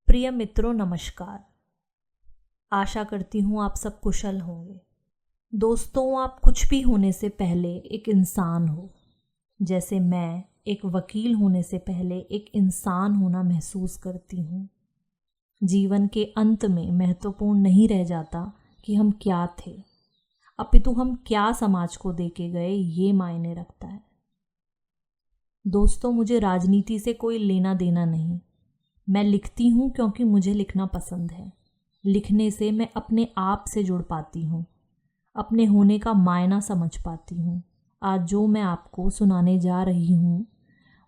प्रिय मित्रों, नमस्कार। आशा करती हूँ आप सब कुशल होंगे। दोस्तों, आप कुछ भी होने से पहले एक इंसान हो। जैसे मैं एक वकील होने से पहले एक इंसान होना महसूस करती हूँ। जीवन के अंत में महत्वपूर्ण नहीं रह जाता कि हम क्या थे, अपितु हम क्या समाज को देके गए, ये मायने रखता है। दोस्तों, मुझे राजनीति से कोई लेना देना नहीं। मैं लिखती हूँ क्योंकि मुझे लिखना पसंद है। लिखने से मैं अपने आप से जुड़ पाती हूँ, अपने होने का मायना समझ पाती हूँ। आज जो मैं आपको सुनाने जा रही हूँ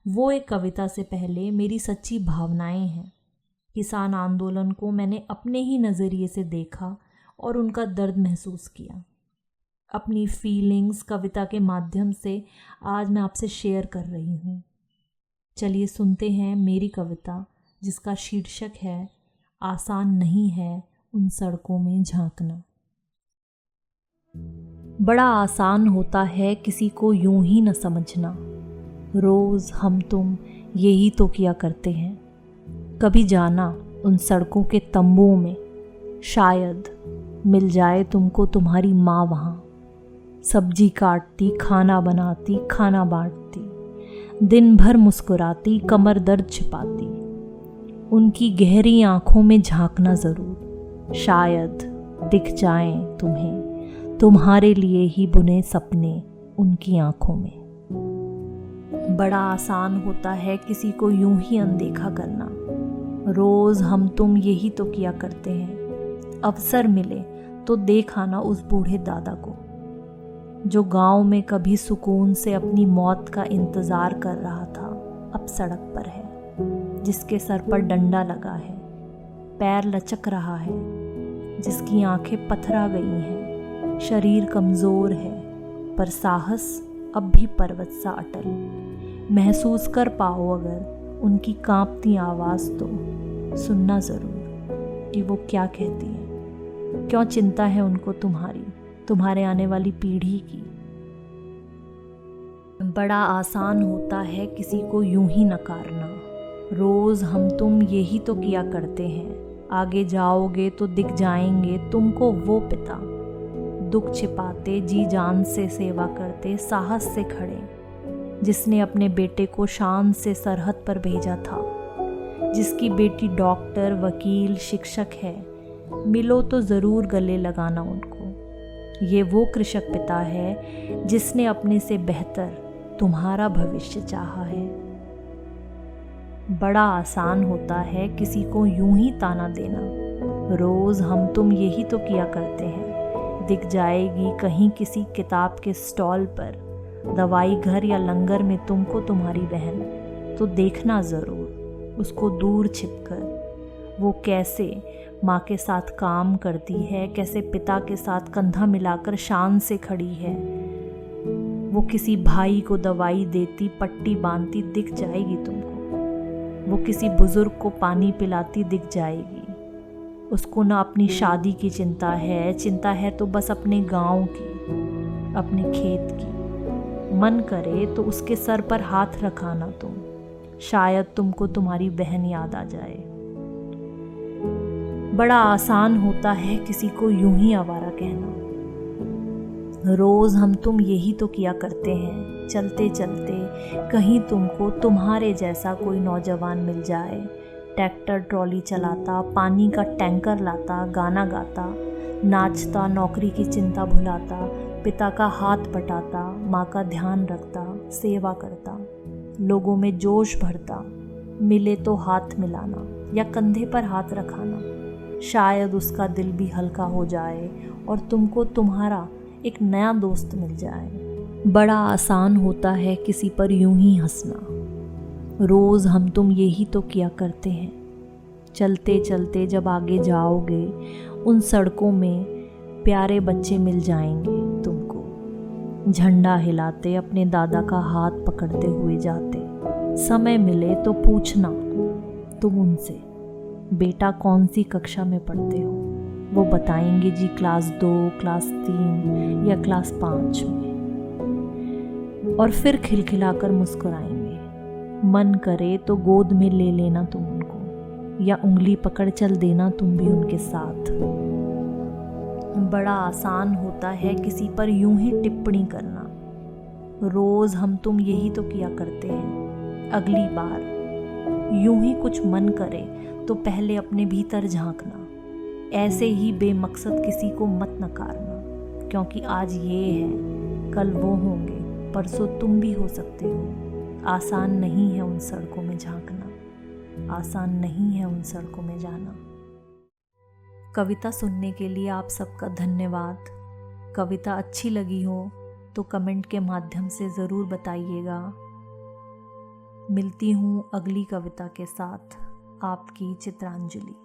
वो एक कविता से पहले मेरी सच्ची भावनाएं हैं। किसान आंदोलन को मैंने अपने ही नज़रिए से देखा और उनका दर्द महसूस किया। अपनी फीलिंग्स कविता के माध्यम से आज मैं आपसे शेयर कर रही हूँ। चलिए सुनते हैं मेरी कविता, जिसका शीर्षक है आसान नहीं है उन सड़कों में झांकना। बड़ा आसान होता है किसी को यूं ही न समझना। रोज हम तुम यही तो किया करते हैं। कभी जाना उन सड़कों के तंबुओं में, शायद मिल जाए तुमको तुम्हारी माँ वहाँ। सब्जी काटती, खाना बनाती, खाना बांटती, दिन भर मुस्कुराती, कमर दर्द छिपाती। उनकी गहरी आंखों में झांकना ज़रूर, शायद दिख जाएं तुम्हें तुम्हारे लिए ही बुने सपने उनकी आंखों में। बड़ा आसान होता है किसी को यूं ही अनदेखा करना। रोज हम तुम यही तो किया करते हैं। अवसर मिले तो देख आना उस बूढ़े दादा को, जो गांव में कभी सुकून से अपनी मौत का इंतज़ार कर रहा था, अब सड़क पर है। जिसके सर पर डंडा लगा है, पैर लचक रहा है, जिसकी आंखें पथरा गई हैं, शरीर कमज़ोर है, पर साहस अब भी पर्वत सा अटल। महसूस कर पाओ अगर उनकी कांपती आवाज़ तो सुनना ज़रूर कि वो क्या कहती है। क्यों चिंता है उनको तुम्हारे आने वाली पीढ़ी की। बड़ा आसान होता है किसी को यूं ही नकारना। रोज़ हम तुम यही तो किया करते हैं। आगे जाओगे तो दिख जाएंगे तुमको वो पिता, दुख छिपाते, जी जान से सेवा करते, साहस से खड़े, जिसने अपने बेटे को शान से सरहद पर भेजा था, जिसकी बेटी डॉक्टर, वकील, शिक्षक है। मिलो तो ज़रूर गले लगाना उनको। ये वो कृषक पिता है जिसने अपने से बेहतर तुम्हारा भविष्य चाहा है। बड़ा आसान होता है किसी को यूं ही ताना देना। रोज़ हम तुम यही तो किया करते हैं। दिख जाएगी कहीं किसी किताब के स्टॉल पर, दवाई घर या लंगर में तुमको तुम्हारी बहन, तो देखना ज़रूर उसको दूर छिपकर। वो कैसे माँ के साथ काम करती है, कैसे पिता के साथ कंधा मिलाकर शान से खड़ी है। वो किसी भाई को दवाई देती, पट्टी बांधती, दिख जाएगी तुमको। वो किसी बुजुर्ग को पानी पिलाती, दिख जाएगी। उसको ना अपनी शादी की चिंता है तो बस अपने गांव की, अपने खेत की। मन करे तो उसके सर पर हाथ रखाना तुम, शायद तुमको तुम्हारी बहन याद आ जाए। बड़ा आसान होता है किसी को यूं ही आवारा कहना। रोज़ हम तुम यही तो किया करते हैं। चलते चलते कहीं तुमको तुम्हारे जैसा कोई नौजवान मिल जाए, ट्रैक्टर ट्रॉली चलाता, पानी का टैंकर लाता, गाना गाता, नाचता, नौकरी की चिंता भुलाता, पिता का हाथ बटाता, माँ का ध्यान रखता, सेवा करता, लोगों में जोश भरता। मिले तो हाथ मिलाना या कंधे पर हाथ रखाना, शायद उसका दिल भी हल्का हो जाए और तुमको तुम्हारा एक नया दोस्त मिल जाए। बड़ा आसान होता है किसी पर यूं ही हंसना। रोज़ हम तुम यही तो किया करते हैं। चलते चलते जब आगे जाओगे उन सड़कों में प्यारे बच्चे मिल जाएंगे तुमको, झंडा हिलाते, अपने दादा का हाथ पकड़ते हुए जाते। समय मिले तो पूछना तुम उनसे, बेटा कौन सी कक्षा में पढ़ते हो, वो बताएंगे जी क्लास 2, क्लास 3 या क्लास 5 में, और फिर खिलखिलाकर मुस्कुराएंगे। मन करे तो गोद में ले लेना तुम उनको, या उंगली पकड़ चल देना तुम भी उनके साथ। बड़ा आसान होता है किसी पर यूं ही टिप्पणी करना, रोज हम तुम यही तो किया करते हैं। अगली बार यूं ही कुछ मन करे तो पहले अपने भीतर झांकना। ऐसे ही बेमकसद किसी को मत नकारना, क्योंकि आज ये है कल वो होंगे, परसों तुम भी हो सकते हो। आसान नहीं है उन सड़कों में झांकना, आसान नहीं है उन सड़कों में जाना। कविता सुनने के लिए आप सबका धन्यवाद। कविता अच्छी लगी हो तो कमेंट के माध्यम से ज़रूर बताइएगा। मिलती हूँ अगली कविता के साथ। आपकी चित्रांजलि।